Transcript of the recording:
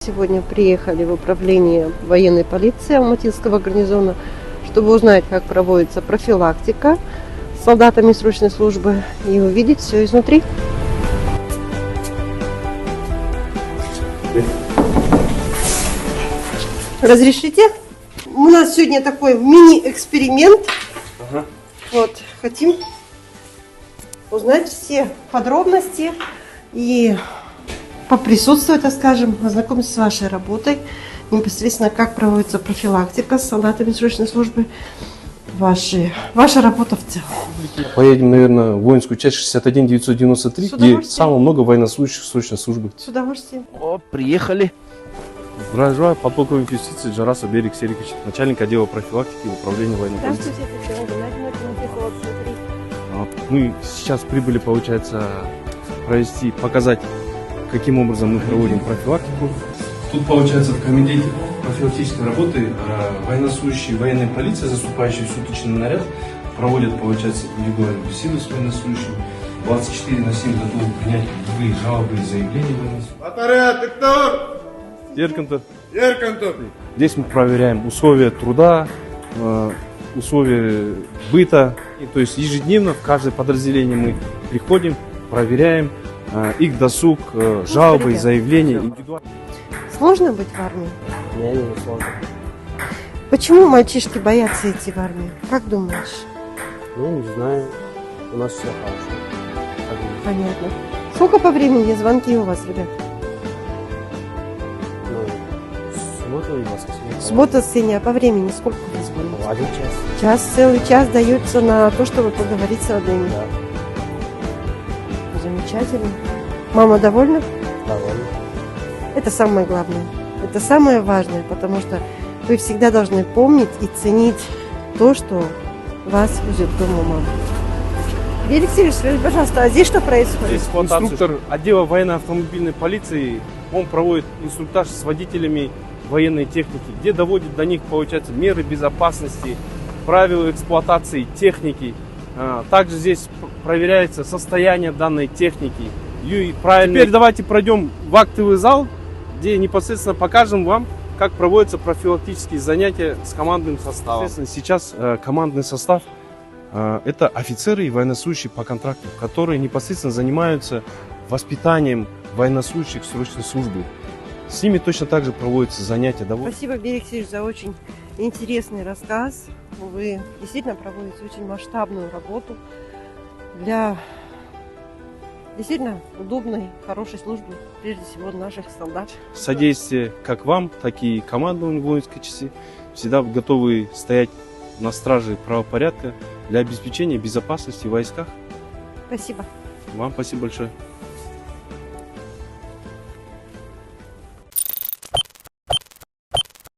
сегодня приехали в управление военной полиции Алматинского гарнизона, чтобы узнать, как проводится профилактика с солдатами срочной службы и увидеть все изнутри. Разрешите? У нас сегодня такой мини-эксперимент. Ага. Вот, хотим узнать все подробности и поприсутствовать, так скажем, ознакомиться с вашей работой, непосредственно как проводится профилактика с солдатами срочной службы, ваша работа в целом. Поедем, наверное, в воинскую часть 61993, где самое много военнослужащих срочной службы. С удовольствием. О, приехали. Здравствуйте, подполковник юстиции Джарас Берик Серикович, начальник отдела профилактики и управления военной полиции. Мы сейчас прибыли, получается, показать, каким образом мы проводим профилактику. Тут, получается, в комитете профилактической работы военнослужащие военной полиции, заступающие в суточный наряд, проводят, получается, индивидуальную беседу с военнослужащими. 24/7 готовы принять любые жалобы и заявления военнослужащих. Здесь мы проверяем условия труда, условия быта. То есть ежедневно в каждое подразделение мы приходим, проверяем их досуг, жалобы, заявления. Сложно быть в армии? Не сложно. Почему мальчишки боятся идти в армию? Как думаешь? Ну, не знаю. У нас все хорошо. Понятно. Сколько по времени звонки у вас, ребят? Суббота и воскресенье. Суббота, воскресенье, а по времени сколько вы звоните? 1 час. Час, целый час дается на то, чтобы поговорить с родными. Да. Замечательно. Мама довольна? Довольно. Это самое главное. Это самое важное, потому что вы всегда должны помнить и ценить то, что вас везет дома мама. Берик Сергеевич, скажите, пожалуйста, а здесь что происходит? Инструктор отдела военно-автомобильной полиции, он проводит инструктаж с водителями военной техники, где доводит до них, получается, меры безопасности, правила эксплуатации техники. Также здесь проверяется состояние данной техники. И правильно. Теперь давайте пройдем в актовый зал, где непосредственно покажем вам, как проводятся профилактические занятия с командным составом. Сейчас командный состав это офицеры и военнослужащие по контракту, которые непосредственно занимаются воспитанием военнослужащих срочной службы. С ними точно так же проводятся занятия. Спасибо, Берик Сергеевич, за очень интересный рассказ. Вы действительно проводите очень масштабную работу для действительно удобной, хорошей службы, прежде всего, наших солдат. Содействие как вам, так и командованию воинской части всегда готовы стоять на страже правопорядка для обеспечения безопасности в войсках. Спасибо. Вам спасибо большое.